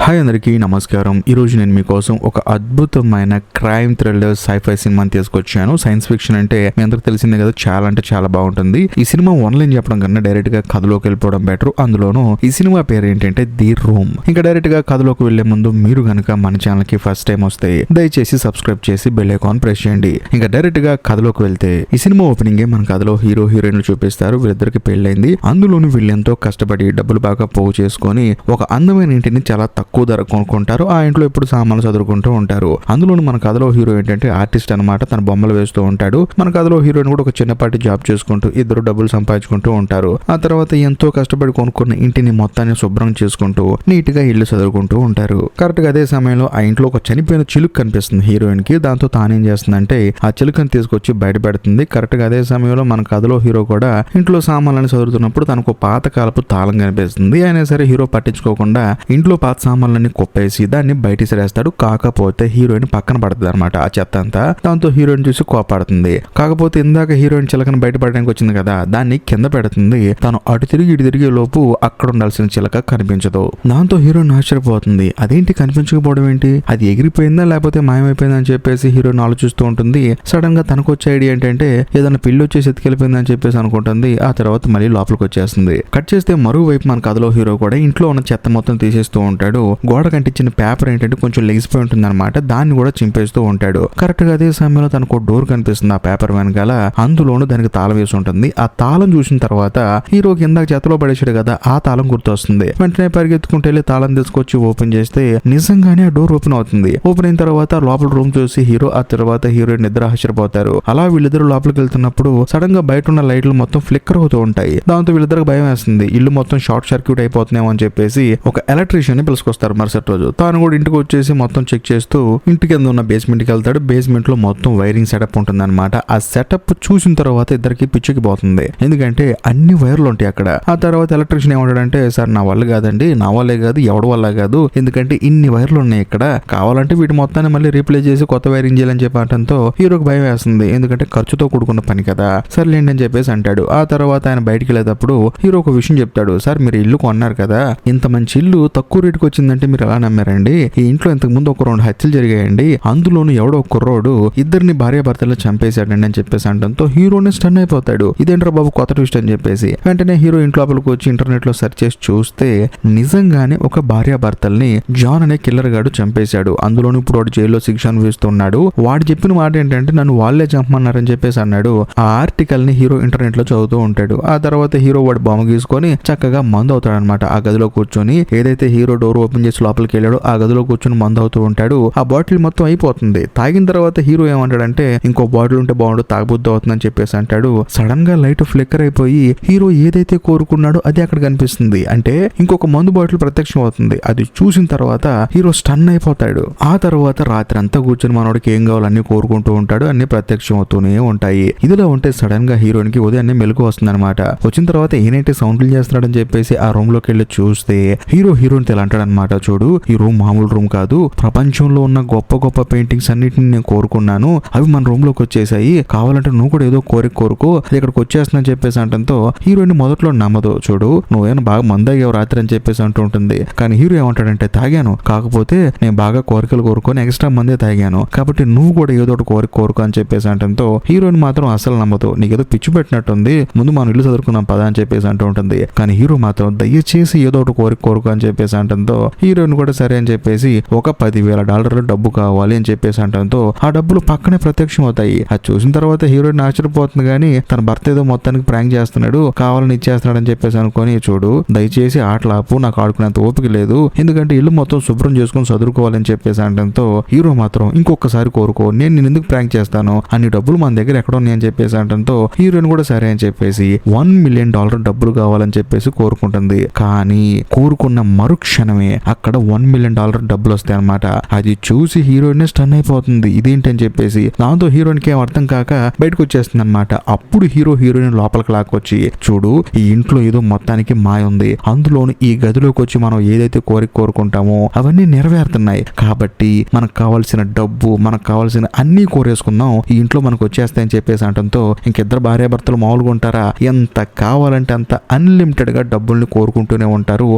Hi అందరికీ నమస్కారం. ఈరోజు నేను మీకోసం ఒక అద్భుతమైన క్రైమ్ థ్రిల్లర్ సైఫై సినిమాని తీసుకొచ్చాను. సైన్స్ ఫిక్షన్ అంటే మీ అందరికి తెలిసిందే కదా, చాలా అంటే చాలా బాగుంటుంది. ఈ సినిమా ఆన్లైన్ చెప్పడం కన్నా డైరెక్ట్ గా కథలోకి వెళ్ళిపోవడం బెటర్. అందులోనూ ఈ సినిమా పేరు ఏంటంటే ది రూమ్. ఇంకా డైరెక్ట్ గా కథలోకి వెళ్లే ముందు మీరు కనుక మన ఛానల్ కి ఫస్ట్ టైం వస్తే దయచేసి సబ్స్క్రైబ్ చేసి బెల్ ఐకాన్ ప్రెస్ చేయండి. ఇంకా డైరెక్ట్ గా కథలోకి వెళ్తే ఈ సినిమా ఓపెనింగ్ మన కథలో హీరో హీరోయిన్లు చూపిస్తారు. వీళ్ళిద్దరికి పెళ్ళైంది. అందులోనూ వీళ్ళెంతో కష్టపడి డబ్బులు బాగా పోగు చేసుకొని ఒక అందమైన ఇంటిని చాలా తక్కువ ధర కొనుక్కుంటారు. ఆ ఇంట్లో ఎప్పుడు సామాన్లు చదువుకుంటూ ఉంటారు. అందులోనూ మన కథలో హీరో ఏంటంటే ఆర్టిస్ట్ అనమాట. తన బొమ్మలు వేస్తూ ఉంటాడు. మన కథలో హీరోయిన్ కూడా ఒక చిన్నపాటి జాబ్ చేసుకుంటూ ఇద్దరు డబ్బులు సంపాదించుకుంటూ ఉంటారు. ఆ తర్వాత ఎంతో కష్టపడి కొనుక్కున్న ఇంటిని మొత్తాన్ని శుభ్రం చేసుకుంటూ నీట్ గా ఇల్లు చదువుకుంటూ ఉంటారు. కరెక్ట్ గా అదే సమయంలో ఆ ఇంట్లో ఒక చనిపోయిన చిలుక కనిపిస్తుంది హీరోయిన్ కి. దాంతో తానేం చేస్తుందంటే ఆ చిలుకని తీసుకొచ్చి బయట పెడుతుంది. కరెక్ట్ గా అదే సమయంలో మన కథలో హీరో కూడా ఇంట్లో సామాన్లను చదువుతున్నప్పుడు తనకు పాతకాలపు తాళం కనిపిస్తుంది. అయినా సరే హీరో పట్టించుకోకుండా ఇంట్లో పాత సామాన్లన్నీ కుప్పేసి దాన్ని బయట సిరేస్తాడు. కాకపోతే హీరోయిన్ పక్కన పడుతుంది అనమాట ఆ చెత్త అంతా. దాంతో హీరోయిన్ చూసి కోపాడుతుంది. కాకపోతే ఇందాక హీరోయిన్ చిలకను బయటపడడానికి వచ్చింది కదా, దాన్ని కింద పెడుతుంది. తను అటు తిరిగి ఇటు తిరిగే లోపు అక్కడ ఉండాల్సిన చిలక కనిపించదు. దాంతో హీరోయిన్ ఆశ్చర్యపోతుంది. అదేంటి కనిపించకపోవడం ఏంటి, అది ఎగిరిపోయిందా లేకపోతే మాయమైపోయిందా అని చెప్పేసి హీరోయిన్ ఆలోచిస్తూ ఉంటుంది. సడన్ గా తనకు వచ్చే ఐడియా ఏంటంటే ఏదైనా పిల్లి వచ్చేసి ఎత్తుకెళ్ళిపోయిందని చెప్పేసి అనుకుంటుంది. ఆ తర్వాత మళ్ళీ లోపలికి వచ్చేస్తుంది. కట్ చేస్తే మరోవైపు మన కథలో హీరో కూడా ఇంట్లో ఉన్న చెత్త మొత్తం తీసేస్తూ ఉంటాడు. గోడ కంటించిన పేపర్ ఏంటంటే కొంచెం లెగిసిపోయి ఉంటుంది అనమాట. దాన్ని కూడా చింపేస్తూ ఉంటాడు. కరెక్ట్ గా అదే సమయంలో తనకు డోర్ కనిపిస్తుంది ఆ పేపర్ వెనకాల. అందులోనూ దానికి తాళం వేసి ఉంటుంది. ఆ తాళం చూసిన తర్వాత హీరోకి ఇందాక చెత్తలో పడేసాడు కదా, ఆ తాళం గుర్తొస్తుంది. వెంటనే పరిగెత్తుకుంటే వెళ్ళి తాళం తీసుకొచ్చి ఓపెన్ చేస్తే నిజంగానే ఆ డోర్ ఓపెన్ అవుతుంది. ఓపెన్ అయిన తర్వాత లోపల రూమ్ చూసి హీరో ఆ తర్వాత హీరోయిన్ ఇద్దరు ఆశ్చర్యపోతారు. అలా వీళ్ళిద్దరు లోపలికి వెళ్తున్నప్పుడు సడన్ గా బయట ఉన్న లైట్లు మొత్తం ఫ్లిక్కర్ అవుతూ ఉంటాయి. దాంతో వీళ్ళిద్దరికి భయం వేస్తుంది. ఇల్లు మొత్తం షార్ట్ సర్క్యూట్ అయిపోతున్నామో అని చెప్పేసి ఒక ఎలక్ట్రీషియన్ ని పిలుచుకొస్తారు మరుసటి రోజు. తాను కూడా ఇంటికి వచ్చేసి మొత్తం చెక్ చేస్తూ ఇంటి కింద ఉన్న బేస్మెంట్ కి వెళ్తాడు. బేస్మెంట్ లో మొత్తం వైరింగ్ సెటప్ ఉంటుంది అనమాట. ఆ సెటప్ చూసిన తర్వాత ఇద్దరికి పిచ్చికి పోతుంది. ఎందుకంటే అన్ని వైర్లు ఉంటాయి అక్కడ. ఆ తర్వాత ఎలక్ట్రీషియన్ ఏమంటాడంటే, సార్ నా వల్ల కాదండి, నా వల్లే కాదు, ఎవడి వల్ల కాదు, ఎందుకంటే ఇన్ని వైర్లు ఉన్నాయి ఇక్కడ, కావాలంటే వీటి మొత్తాన్ని మళ్ళీ రీప్లేస్ చేసి కొత్త వైరింగ్ చేయాలని చెప్పి అనడంతో హీరోకి భయం వేస్తుంది. ఎందుకంటే ఖర్చుతో కూడుకున్న పని కదా, సర్లేండి అని చెప్పేసి అంటాడు. ఆ తర్వాత ఆయన బయటికి వెళ్ళేటప్పుడు హీరో ఒక విషయం చెప్తాడు. సార్ మీరు ఇల్లు కొన్నారు కదా, ఇంత మంచి ఇల్లు తక్కువ రేటుకి వచ్చిందంటే మీరు ఎలా నమ్మారండి? ఈ ఇంట్లో ఇంతకు ముందు ఒక 2 హత్యలు జరిగాయండి. అందులోనూ ఎవడో కుర్రోడు ఇద్దరిని భార్యాభర్తలు చంపేశాడండి అని చెప్పేసి అనడంతో హీరోని స్టన్ అయిపోతాడు. ఇదేంట్రా బాబు కొత్త ట్విస్ట్ అని చెప్పేసి వెంటనే హీరో ఇంట్లో లోపలికి వచ్చి ఇంటర్నెట్ లో సెర్చ్ చేసి చూస్తే నిజంగానే ఒక భార్యాభర్తల్ని జాన్ అనే కిల్లర్ గాడు చంపేశాడు. అందులోనూ ఇప్పుడు వాడు జైల్లో శిక్ష అనుభవిస్తున్నాడు. వాడు చెప్పిన మాట ఏంటంటే నన్ను వాళ్ళే చంపమన్నారని చెప్పేసి అన్నాడు. ఆ ఆర్టికల్ ని హీరో ఇంటర్నెట్ లో చదువుతూ ఉంటాడు. ఆ తర్వాత హీరో వాడు బొమ్మ గీసుకొని చక్కగా మందు అవుతాడు అనమాట. ఆ గదిలో కూర్చొని ఏదైతే హీరో డోర్ ఓపెన్ చేసి లోపలికి వెళ్ళాడో ఆ గదిలో కూర్చొని మందు అవుతూ ఉంటాడు. ఆ బాటిల్ మొత్తం అయిపోతుంది. తాగిన తర్వాత హీరో ఏమంటాడంటే ఇంకో బాటిల్ ఉంటే బాగుండు, తాగబుద్ధి అవుతుందని చెప్పేసి అంటాడు. సడన్ గా లైట్ ఫ్లిక్కర్ అయిపోయి హీరో ఏదైతే కోరుకున్నాడో అది అక్కడ కనిపిస్తుంది. అంటే ఇంకొక మందు బాటిల్ ప్రత్యక్షం అవుతుంది. అది చూసిన తర్వాత హీరో స్టన్ అయిపోతాడు. ఆ తర్వాత రాత్రి అంతా కూర్చొని మనోడికి ఏం కావాలో అన్ని కోరుకుంటూ ఉంటాడు. అన్ని ప్రత్యక్షం అవుతూనే ఉంటాయి. ఇదిలో ఉంటే సడన్ గా హీరోయిన్ కి ఉదయాన్నే మెలకు వస్తుంది అనమాట. వచ్చిన తర్వాత ఏంటంటే సౌండ్లు చేస్తున్నాడని చెప్పేసి ఆ రూమ్ లోకి వెళ్ళి చూస్తే హీరోయిన్ ఇలా అంటాడనమాట. చూడు, ఈ రూమ్ మామూలు రూమ్ కాదు, ప్రపంచంలో ఉన్న గొప్ప గొప్ప పెయింటింగ్స్ అన్నిటిని నేను కోరుకున్నాను, అవి మన రూమ్ లోకి వచ్చేసాయి, కావాలంటే నువ్వు కూడా ఏదో కోరుకో, అది ఇక్కడికి వచ్చేస్తుందని చెప్పేసి అంటంతో హీరోయిన్ మొదట్లో నమ్మదు. చూడు, నువ్వేనా బాగా మందయ్యావు రాత్రి అని చెప్పేసి అంటూ ఉంటుంది. కానీ హీరో ఏమంటాడంటే తాగాను, కాకపోతే నేను బాగా కోరికలు కోరుకొని ఎక్స్ట్రా మందే తాగాను, కాబట్టి నువ్వు కూడా ఏదో ఒకటి కోరుకో అని చెప్పేసి అంటంతో హీరోయిన్ మాత్రం అసలు నమ్మదు. నీకేదో పిచ్చి పెట్టినట్టుంది, ముందు మనం ఇల్లు చదువుకున్నాం పదా అని చెప్పేసి అంటూ ఉంటుంది. కానీ హీరో మాత్రం దయచేసి ఏదో ఒకటి కోరుకో అని చెప్పేసి అంటంతో హీరోయిన్ కూడా సరే అని చెప్పేసి ఒక $10,000 డబ్బు కావాలి అని చెప్పేసి అంటంతో ఆ డబ్బులు పక్కనే ప్రత్యక్షం అవుతాయి. అది చూసిన తర్వాత హీరోయిన్ ఆశ్చర్యపోతుంది. కానీ తన భర్త ఏదో మొత్తానికి ప్రాంక్ చేస్తున్నాడు, కావాలని ఇచ్చేస్తున్నాడు అని చెప్పేసి అనుకొని, చూడు దయచేసి ఆటలాపు, నాకు ఆడుకునేంత ఓపిక లేదు, ఎందుకంటే ఇల్లు మొత్తం శుభ్రం చేసుకుని చదువుకోవాలని చెప్పేసి అంటంతో హీరో మాత్రం ఇంకొకసారి కోరుకో, నేను ఎందుకు ప్రాంక్ చేస్తాను, అన్ని డబ్బులు మన దగ్గర ఎక్కడ ఉన్నాయి అని చెప్పేసి అంటంతో హీరోయిన్ కూడా సరే అని చెప్పేసి $1 million డబ్బులు కావాలని చెప్పేసి కోరుకుంటుంది. కానీ కోరుకున్న మరుక్షణమే అక్కడ $1 million డబ్బులు వస్తాయి అనమాట. అది చూసి హీరోయిన్ స్టన్ అయిపోతుంది. ఇదేంటి అని చెప్పేసి దాంతో హీరోయిన్ కి ఏం అర్థం కాక బయటకు వచ్చేస్తుంది అనమాట. అప్పుడు హీరోయిన్ లోపలికి లాక్కొచ్చి, చూడు ఈ ఇంట్లో ఏదో మొత్తానికి మాయ ఉంది, అందులోను ఈ గదిలోకి వచ్చి మనం ఏదైతే కోరుకుంటామో అవన్నీ నెరవేరుతున్నాయి, కాబట్టి మనకు కావాల్సిన డబ్బు, మనకు కావాల్సిన అన్ని కోరేసుకుందాం, ఈ ఇంట్లో మనకు వచ్చేస్తాయని చెప్పేసి అంటంతో ఇంకిద్దరు భార్యాభర్తలు మామూలుగా ఉంటారా, ఎంత కావాలంటే అంత అన్లిమిటెడ్ గా డబ్బుల్ని కోరుకుంటూనే ఉంటారు.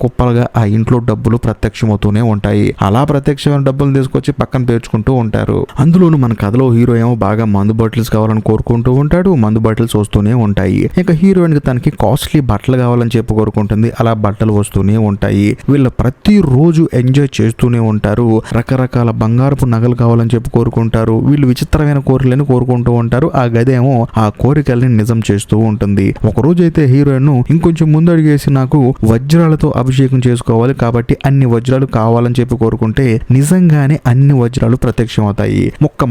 కుప్పలుగా ఆ ఇంట్లో అకౌంట్లో డబ్బులు ప్రత్యక్షమవుతూనే ఉంటాయి. అలా ప్రత్యక్షమైన డబ్బులు తీసుకొచ్చి పక్కన పేర్చుకుంటూ ఉంటారు. అందులోనూ మన కథలో హీరో ఏమో బాగా మందు బాటిల్స్ కావాలని కోరుకుంటూ ఉంటాడు. మందు బాటిల్స్ వస్తూనే ఉంటాయి. ఇంకా హీరోయిన్ కి తనకి కాస్ట్లీ బట్టలు కావాలని చెప్పి కోరుకుంటుంది. అలా బట్టలు వస్తూనే ఉంటాయి. వీళ్ళు ప్రతి రోజు ఎంజాయ్ చేస్తూనే ఉంటారు. రకరకాల బంగారపు నగలు కావాలని చెప్పి కోరుకుంటారు. వీళ్ళు విచిత్రమైన కోరికలను కోరుకుంటూ ఉంటారు. ఆ గది ఏమో ఆ కోరికల్ని నిజం చేస్తూ ఉంటుంది. ఒక రోజు అయితే హీరోయిన్ ఇంకొంచెం ముందు అడిగేసి నాకు వజ్రాలతో అభిషేకం చేసుకోవాలి కాబట్టి అన్ని వజ్రాలు కావాలని చెప్పి కోరుకుంటే నిజంగానే అన్ని వజ్రాలు ప్రత్యక్షం అవుతాయి.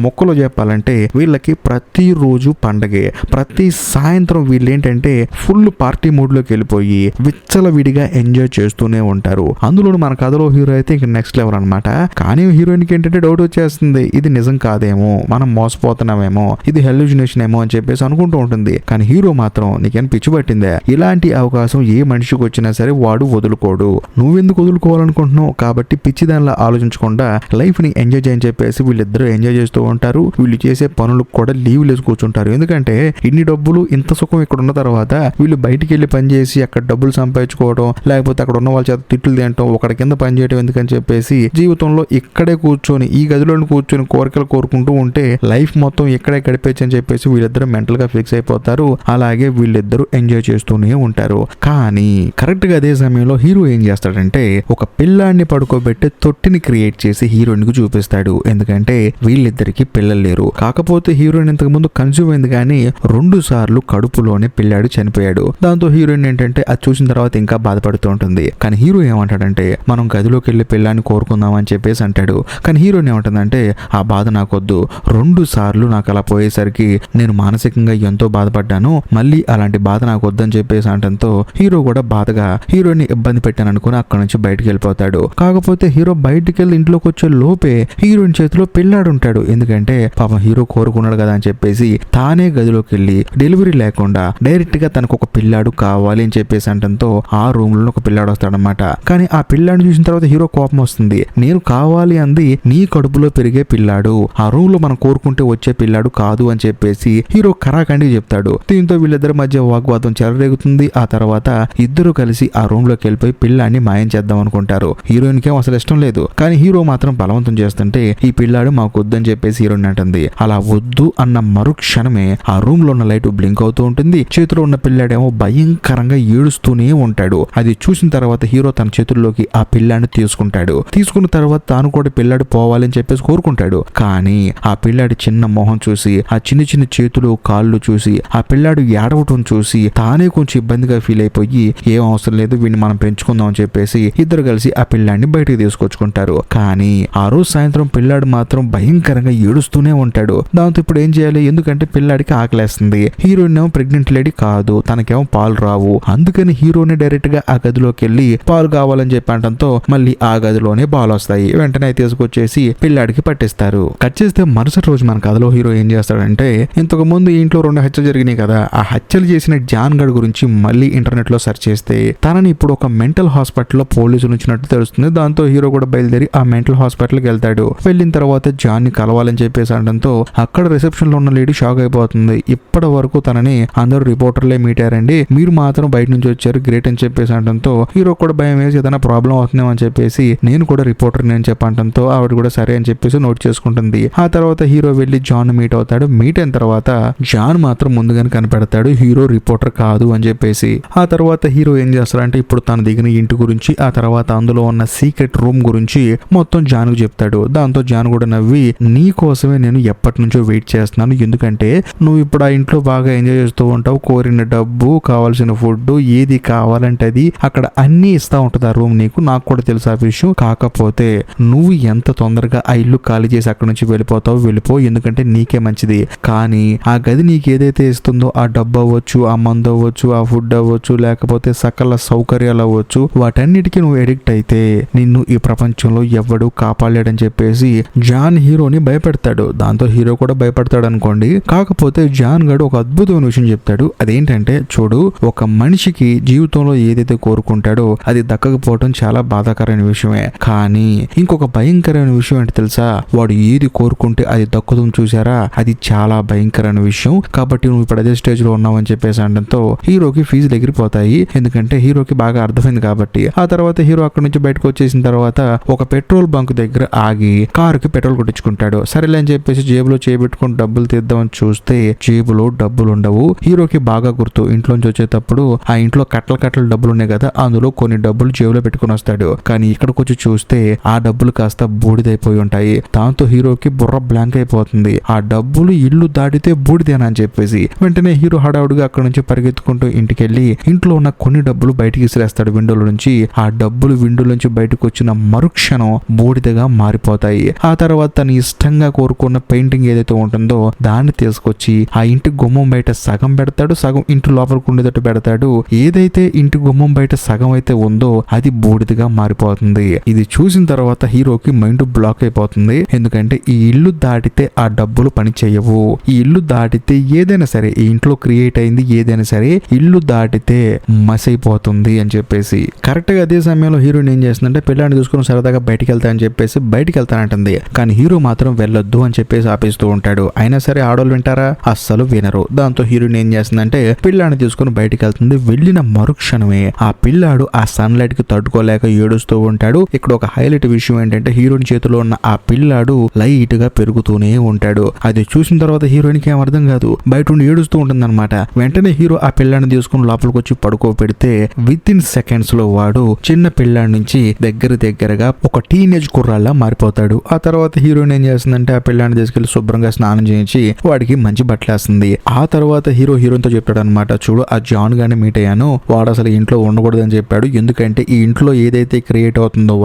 మొక్కలో చెప్పాలంటే వీళ్ళకి ప్రతి రోజు పండగే. ప్రతి సాయంత్రం వీళ్ళు ఏంటంటే ఫుల్ పార్టీ మూడ్ లోకి వెళ్ళిపోయి విచ్చలవిడిగా ఎంజాయ్ చేస్తూనే ఉంటారు. అందులోనూ మన కథలో హీరో అయితే ఇంక నెక్స్ట్ లెవెల్ అనమాట. కానీ హీరోయిన్ కి ఏంటంటే డౌట్ వచ్చేస్తుంది. ఇది నిజం కాదేమో, మనం మోసపోతున్నామేమో, ఇది హెల్యూజినేషన్ ఏమో అని చెప్పేసి అనుకుంటూ ఉంటుంది. కానీ హీరో మాత్రం నీకేం పిచ్చి పట్టిందే, ఇలాంటి అవకాశం ఏ మనిషికి వచ్చినా సరే వాడు వదులుకోడు. నువ్వెందుకు వదులుకోవాలనుకుంటున్నావు? కాబట్టి పిచ్చి దానిలా ఆలోచించకుండా లైఫ్ ని ఎంజాయ్ చేయని చెప్పేసి వీళ్ళిద్దరూ ఎంజాయ్ చేస్తూ ఉంటారు. వీళ్ళు చేసే పనులకు కూడా లీవ్ లేసి కూర్చుంటారు. ఎందుకంటే ఇన్ని డబ్బులు ఇంత సుఖం ఇక్కడ ఉన్న తర్వాత వీళ్ళు బయటికి వెళ్ళి పని చేసి అక్కడ డబ్బులు సంపాదించుకోవడం, లేకపోతే అక్కడ ఉన్న వాళ్ళ చేత తిట్లు తినటం, ఒకటి కింద పని చేయడం ఎందుకని చెప్పేసి జీవితంలో ఇక్కడే కూర్చొని ఈ గదిలో కూర్చొని కోరికలు కోరుకుంటూ ఉంటే లైఫ్ మొత్తం ఇక్కడే గడిపేచ్చు అని చెప్పేసి వీళ్ళిద్దరూ మెంటల్ గా ఫిక్స్ అయిపోతారు. అలాగే వీళ్ళిద్దరూ ఎంజాయ్ చేస్తూనే ఉంటారు. కానీ కరెక్ట్ గా అదే సమయంలో హీరో ఏం చేస్తాడంటే ఒక పిల్లాన్ని పడుకోబెట్టి తొట్టిని క్రియేట్ చేసి హీరోయిన్ కు చూపిస్తాడు. ఎందుకంటే వీళ్ళిద్దరికి పిల్లలు లేరు. కాకపోతే హీరోయిన్ ఇంతకు ముందు కన్స్యూమ్ అయింది కానీ 2 సార్లు కడుపులోనే పిల్లాడు చనిపోయాడు. దాంతో హీరోయిన్ ఏంటంటే అది చూసిన తర్వాత ఇంకా బాధపడుతూ ఉంటుంది. కానీ హీరో ఏమంటాడంటే మనం గదిలోకి వెళ్ళి పిల్లాన్ని కోరుకుందాం అని చెప్పేసి అంటాడు. కానీ హీరోయిన్ ఏమంటుందంటే ఆ బాధ నాకొద్దు, 2 సార్లు నాకు అలా పోయేసరికి నేను మానసికంగా ఎంతో బాధపడ్డాను, మళ్ళీ అలాంటి బాధ నాకు వద్దని చెప్పేసి అంటంతో హీరో కూడా బాధగా హీరోయిన్ ఇబ్బంది పెట్టాను అనుకుని అక్కడ నుంచి బయటికి వెళ్ళిపోతాడు. కాకపోతే హీరో బయటికి వెళ్ళి ఇంట్లోకి వచ్చే లోపే హీరోయిన్ చేతిలో పిల్లాడు ఉంటాడు. ఎందుకంటే పాపం హీరో కోరుకున్నాడు కదా అని చెప్పేసి తానే గదిలోకి వెళ్ళి డెలివరీ లేకుండా డైరెక్ట్ గా తనకు ఒక పిల్లాడు కావాలి అని చెప్పేసి అంటంతో ఆ రూమ్ లో ఒక పిల్లాడు వస్తాడనమాట. కానీ ఆ పిల్లాడిని చూసిన తర్వాత హీరో కోపం వస్తుంది. నేను కావాలి అంది నీ కడుపులో పెరిగే పిల్లాడు, ఆ రూమ్ లో మనం కోరుకుంటే వచ్చే పిల్లాడు కాదు అని చెప్పేసి హీరో కరాఖండిగా చెప్తాడు. దీంతో వీళ్ళిద్దరి మధ్య వాగ్వాదం చెలరేగుతుంది. ఆ తర్వాత ఇద్దరు కలిసి ఆ రూమ్ లోకి వెళ్ళిపోయి పిల్లాన్ని మాయం చేద్దాం అనుకుంటారు. హీరోయిన్ కి అసలు ఇష్టం లేదు. కానీ హీరో మాత్రం బలవంతం చేస్తుంటే ఈ పిల్లాడు మాకు వద్దని చెప్పేసి హీరోయిన్ అంటుంది. అలా వద్దు అన్న మరుక్షణమే ఆ రూమ్ లో ఉన్న లైట్ బ్లింక్ అవుతూ ఉంటుంది. చేతిలో ఉన్న పిల్లాడేమో భయంకరంగా ఏడుస్తూనే ఉంటాడు. అది చూసిన తర్వాత హీరో తన చేతుల్లోకి ఆ పిల్లాడిని తీసుకుంటాడు. తీసుకున్న తర్వాత తాను కూడా పిల్లాడు పోవాలని చెప్పేసి కోరుకుంటాడు. కానీ ఆ పిల్లాడి చిన్న మొహం చూసి, ఆ చిన్న చిన్న చేతులు కాళ్ళు చూసి, ఆ పిల్లాడు ఏడవటం చూసి తానే కొంచెం ఇబ్బందిగా ఫీల్ అయిపోయి ఏం అవసరం లేదు వీడిని మనం పెంచుకుందాం అని చెప్పేసి ఇద్దరు కలిసి ఆ పిల్లాడిని బయటికి తీసుకొచ్చుకుంటారు. కానీ ఆ రోజు సాయంత్రం పిల్లాడు మాత్రం భయంకరంగా ఏడుస్తూనే ఉంటాడు. దాంతో ఇప్పుడు ఏం చేయాలి? ఎందుకంటే పిల్లాడికి ఆకలేస్తుంది. హీరోయిన్ ఏమో ప్రెగ్నెంట్ లేడీ కాదు, తనకేమో పాలు రావు. అందుకని హీరోని డైరెక్ట్ గా ఆ గదిలోకి వెళ్ళి పాలు కావాలని చెప్పి అనడంతో మళ్ళీ ఆ గదిలోనే పాలు వస్తాయి. వెంటనే తీసుకొచ్చేసి పిల్లాడికి పట్టిస్తారు. కట్ చేస్తే మరుసటి రోజు మన కథలో హీరో ఏం చేస్తాడంటే ఇంతకు ముందు ఇంట్లో 2 హత్యలు జరిగినాయి కదా, ఆ హత్యలు చేసిన జాన్ గడ్ గురించి మళ్ళీ ఇంటర్నెట్ లో సెర్చ్ చేస్తే తనని ఇప్పుడు ఒక మెంటల్ హాస్పిటల్ లో పోలీసులు ఉంచినట్టు తెలుస్తుంది. దాంతో హీరో కూడా బయలుదేరి ఆ మెంటల్ హాస్పిటల్ కి వెళ్తాడు. వెళ్ళిన తర్వాత జాన్ ని కలవాలని చెప్పేసి అనడంతో అక్కడ రిసెప్షన్ లో ఉన్న లేడీ షాక్ అయిపోతుంది. ఇప్పటి వరకు తనని అందరూ రిపోర్టర్లే మీట్ అయ్యారండి, మీరు మాత్రం బయట నుంచి వచ్చారు గ్రేట్ అని చెప్పేసి అనడంతో హీరో కూడా భయం వేసి ఏదైనా ప్రాబ్లం అవుతుందేమో అని చెప్పేసి నేను కూడా రిపోర్టర్ అని చెప్పడంతో ఆవిడ కూడా సరే అని చెప్పేసి నోట్ చేసుకుంటుంది. ఆ తర్వాత హీరో వెళ్ళి జాన్ మీట్ అవుతాడు. మీట్ అయిన తర్వాత జాన్ మాత్రం ముందుగానే కనిపెడతాడు హీరో రిపోర్టర్ కాదు అని చెప్పేసి. ఆ తర్వాత హీరో ఏం చేస్తాడంటే ఇప్పుడు తను దిగిన ఇంటి గురించి, ఆ తర్వాత అందులో ఉన్న సీక్రెట్ రూమ్ గురించి మొత్తం జాన్ కు చెప్తాడు. దాంతో జాన్ కూడా నవ్వి నీ కోసమే నేను ఎప్పటి నుంచో వెయిట్ చేస్తున్నాను, ఎందుకంటే నువ్వు ఇప్పుడు ఆ ఇంట్లో బాగా ఎంజాయ్ చేస్తూ ఉంటావు, కోరిన డబ్బు కావాల్సిన ఫుడ్ ఏది కావాలంటే అది అక్కడ అన్ని ఇస్తా ఉంటది ఆ రూమ్ నీకు, నాకు కూడా తెలుసు ఆ విషయం. కాకపోతే నువ్వు ఎంత తొందరగా ఆ ఇల్లు ఖాళీ చేసి అక్కడ నుంచి వెళ్ళిపోతావు వెళ్ళిపో, ఎందుకంటే నీకే మంచిది. కానీ ఆ గది నీకు ఏదైతే ఇస్తుందో ఆ డబ్బు అవ్వచ్చు, ఆ మందు అవ్వచ్చు, ఆ ఫుడ్ అవ్వచ్చు, లేకపోతే సకల సౌకర్యాలు అవ్వచ్చు, వాటన్నిటికీ నువ్వు ఎడిక్ట్ అయితే నిన్ను ఈ ప్రపంచంలో ఎవ్వడు కాపాడలేడని చెప్పేసి జాన్ హీరోని భయపెడతాడు. దాంతో హీరో కూడా భయపడతాడు అనుకోండి. కాకపోతే జాన్ గడు ఒక అద్భుతమైన విషయం చెప్తాడు. అదేంటంటే చూడు, ఒక మనిషికి జీవితంలో ఏదైతే కోరుకుంటాడో అది దక్కకపోవడం చాలా బాధాకరమైన విషయమే. కానీ ఇంకొక భయంకరమైన విషయం ఏంటి తెలుసా, వాడు ఏది కోరుకుంటే అది దక్కుతుంది చూసారా, అది చాలా భయంకరమైన విషయం. కాబట్టి నువ్వు ఇప్పుడు అదే స్టేజ్ లో ఉన్నావు అని చెప్పేసి అనడంతో హీరోకి ఫీజులు ఎగిరిపోతాయి. ఎందుకంటే హీరోకి బాగా అర్థమైంది కాబట్టి. ఆ తర్వాత తర్వాత హీరో అక్కడ నుంచి బయటకు వచ్చేసిన తర్వాత ఒక పెట్రోల్ బంక్ దగ్గర ఆగి కారుకి పెట్రోల్ కొట్టించుకుంటాడు. సరేలే అని చెప్పేసి జేబులో చేపెట్టుకుని డబ్బులు తీద్దామని చూస్తే జేబులో డబ్బులు ఉండవు. హీరోకి బాగా గుర్తు, ఇంట్లోంచి వచ్చేటప్పుడు ఆ ఇంట్లో కట్టలు డబ్బులు ఉన్నాయి కదా, అందులో కొన్ని డబ్బులు జేబులో పెట్టుకుని వస్తాడు. కానీ ఇక్కడికి వచ్చి చూస్తే ఆ డబ్బులు కాస్త బూడిదైపోయి ఉంటాయి. దాంతో హీరోకి బుర్ర బ్లాంక్ అయిపోతుంది. ఆ డబ్బులు ఇల్లు దాటితే బూడిదేనా అని చెప్పేసి వెంటనే హీరో హడావుడిగా అక్కడ నుంచి పరిగెత్తుకుంటూ ఇంటికెళ్ళి ఇంట్లో ఉన్న కొన్ని డబ్బులు బయటికి విసిరేస్తాడు విండోలో నుంచి. ఆ డబ్బులు విండోలో నుంచి బయటకు వచ్చిన మరుక్షణం బూడిదగా మారిపోతాయి. ఆ తర్వాత తను ఇష్టంగా కోరుకున్న పెయింటింగ్ ఏదైతే ఉంటుందో దాన్ని తీసుకొచ్చి ఆ ఇంటి గుమ్మం బయట సగం పెడతాడు, సగం ఇంటి లోపలికి ఉండేటట్టు పెడతాడు. ఏదైతే ఇంటి గుమ్మం బయట సగం అయితే ఉందో అది బూడిదగా మారిపోతుంది. ఇది చూసిన తర్వాత హీరోకి మైండ్ బ్లాక్ అయిపోతుంది. ఎందుకంటే ఈ ఇల్లు దాటితే ఆ డబ్బులు పని చేయవు. ఈ ఇల్లు దాటితే ఏదైనా సరే, ఈ ఇంట్లో క్రియేట్ అయింది ఏదైనా సరే ఇల్లు దాటితే మసైపోతుంది అని చెప్పేసి కరెక్ట్ గా అదే సమయంలో హీరోయిన్ ఏం చేస్తుందంటే పిల్లాన్ని చూసుకుని సరదాగా బయటికి వెళ్తా అని చెప్పేసి బయటికి వెళ్తానంటుంది. కానీ హీరో మాత్రం వెళ్ళొద్దు అని చెప్పేసి ఆపేస్తూ ఉంటాడు. అయినా సరే ఆడోళ్ళు వింటారా? అస్సలు వినరు. దాంతో హీరోయిన్ ఏం చేస్తుందంటే పిల్లాన్ని తీసుకుని బయటికి వెళ్తుంది. వెళ్ళిన మరుక్షణమే ఆ పిల్లాడు ఆ సన్ లైట్ కి తట్టుకోలేక ఏడుస్తూ ఉంటాడు. ఇక్కడ ఒక హైలైట్ విషయం ఏంటంటే హీరోయిన్ చేతిలో ఉన్న ఆ పిల్లాడు లైట్ గా పెరుగుతూనే ఉంటాడు. అది చూసిన తర్వాత హీరోయిన్ కి ఏం అర్థం కాదు, బయట ఉండి ఏడుస్తూ ఉంటుంది అనమాట. వెంటనే హీరో ఆ పిల్లాన్ని తీసుకుని లోపలికి వచ్చి పడుకోబెడితే విత్ ఇన్ సెకండ్స్ లో వాడు చిన్న పిల్లాడి నుంచి దగ్గరగా ఒక టీనేజ్ కుర్రాళ్ళ మారిపోతాడు. ఆ తర్వాత హీరోయిన్ ఏం చేస్తుందంటే ఆ పిల్లాన్ని తీసుకెళ్లి శుభ్రంగా స్నానం చేయించి వాడికి మంచి బట్టలు వేస్తుంది. ఆ తర్వాత హీరోయిన్ తో చెప్తాడు అనమాట, చూడు ఆ జాన్ గాని మీట్ అయ్యాను, వాడు అసలు ఇంట్లో ఉండకూడదు అని చెప్పాడు. ఎందుకంటే ఈ ఇంట్లో ఏదైతే క్రియేట్ అవుతుందో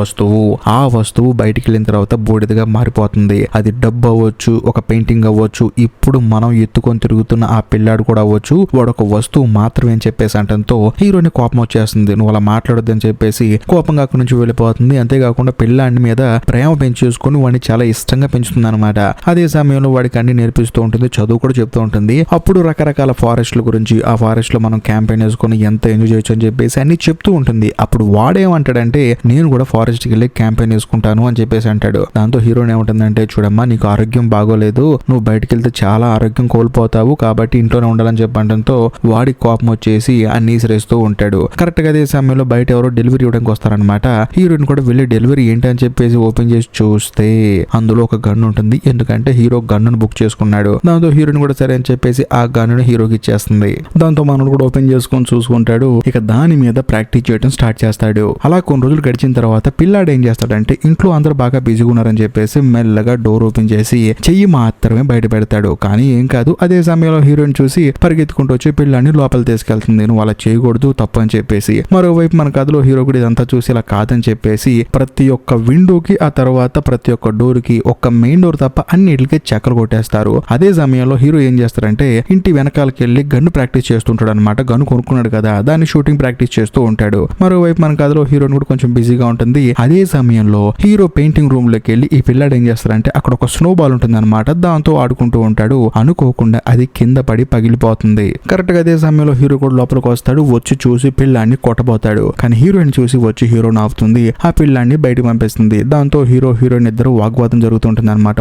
ఆ వస్తువు బయటికి వెళ్ళిన తర్వాత బూడిదగా మారిపోతుంది. అది డబ్బు అవ్వచ్చు, ఒక పెయింటింగ్ అవ్వచ్చు, ఇప్పుడు మనం ఎత్తుకొని తిరుగుతున్న ఆ పిల్లాడు కూడా అవ్వచ్చు, వాడు ఒక వస్తువు మాత్రమే అని చెప్పేసి అంటంతో హీరోని కోపం వచ్చేస్తుంది. నువ్వు అలా మాట్లాడొద్దు అని చెప్పేసి కోపంగా అక్కడి నుంచి వెళ్ళిపోతుంది. అంతేకాకుండా పిల్లాడి మీద ప్రేమ పెంచేసుకుని వాడిని చాలా ఇష్టంగా పెంచుతుంది అనమాట. అదే సమయంలో వాడికి అన్ని నేర్పిస్తూ ఉంటుంది, చదువు కూడా చెప్తూ ఉంటుంది. అప్పుడు రకరకాల ఫారెస్ట్ల గురించి, ఆ ఫారెస్ట్ లో మనం క్యాంపెయిన్ వేసుకుని ఎంత ఎంజాయ్ చేయొచ్చు అని చెప్పేసి అన్ని చెప్తూ ఉంటుంది. అప్పుడు వాడేమంటాడంటే నేను కూడా ఫారెస్ట్ కి వెళ్ళి క్యాంపెయిన్ వేసుకుంటాను అని చెప్పేసి అంటాడు. దాంతో హీరోయిన్ ఏమంటుందంటే చూడమ్మా నీకు ఆరోగ్యం బాగోలేదు, నువ్వు బయటకు వెళ్తే చాలా ఆరోగ్యం కోల్పోతావు, కాబట్టి ఇంట్లోనే ఉండాలని చెప్పడంతో వాడి కోపం వచ్చేసి అన్ని ఇసిరేస్తూ ఉంటాడు. కరెక్ట్ గా అదే సమయంలో బయట ఎవరో డెలివరీ ఇవ్వడానికి వస్తారనమాట. హీరోయిన్ కూడా వెళ్ళి డెలివరీ ఏంటి అని చెప్పేసి ఓపెన్ చేసి చూస్తే అందులో ఒక గన్ ఉంటుంది. ఎందుకంటే హీరో గన్ను బుక్ చేసుకున్నాడు. దాంతో హీరోయిన్ కూడా సరే అని చెప్పేసి ఆ గన్ను హీరోకి ఇచ్చేస్తుంది. దాంతో మనోడు కూడా ఓపెన్ చేసుకొని చూసుకుంటాడు. ఇక దాని మీద ప్రాక్టీస్ చేయడం స్టార్ట్ చేస్తాడు. అలా కొన్ని రోజులు గడిచిన తర్వాత పిల్లాడు ఏం చేస్తాడంటే ఇంట్లో అందరూ బాగా బిజీగా ఉన్నారని చెప్పేసి మెల్లగా డోర్ ఓపెన్ చేసి చెయ్యి మాత్రమే బయట పెడతాడు. కానీ ఏం కాదు. అదే సమయంలో హీరోయిన్ చూసి పరిగెత్తుకుంటూ వచ్చి పిల్లాన్ని లోపల తీసుకెళ్తుంది. నువ్వు అలా చేయకూడదు, తప్పు అని చెప్పేసి. మరోవైపు మన కథలో హీరో కూడా ఇదంతా చూసి ఇలా కాదని చెప్పేసి ప్రతి ఒక్క విండోకి, ఆ తర్వాత ప్రతి ఒక్క డోర్ కి, ఒక్క మెయిన్ డోర్ తప్ప అన్నిటికీ చెక్కలు కొట్టేస్తారు. అదే సమయంలో హీరో ఏం చేస్తారంటే ఇంటి వెనకాలకి వెళ్ళి గన్ను ప్రాక్టీస్ చేస్తుంటాడు అనమాట. గన్ను కొనుక్కున్నాడు కదా, దాన్ని షూటింగ్ ప్రాక్టీస్ చేస్తూ ఉంటాడు. మరోవైపు మన కథలో హీరోయిన్ కూడా కొంచెం బిజీగా ఉంటుంది. అదే సమయంలో హీరో పెయింటింగ్ రూమ్ లోకి వెళ్ళి ఈ పిల్లాడు ఏం చేస్తారంటే అక్కడ ఒక స్నో బాల్ ఉంటుంది అనమాట. దాంతో ఆడుకుంటూ ఉంటాడు. అనుకోకుండా అది కింద పడి పగిలిపోతుంది. కరెక్ట్ గా అదే సమయంలో హీరో కూడా లోపలికి వస్తాడు. వచ్చి చూసి పిల్లాన్ని కొట్టబోతాడు. కానీ హీరోయిన్ చూసి వచ్చి హీరోని ఆపుతుంది. ఆ పిల్లాన్ని బయటకు పంపిస్తుంది. దాంతో హీరోయిన్ ఇద్దరు వాగ్వాదం జరుగుతుంటుంది అనమాట.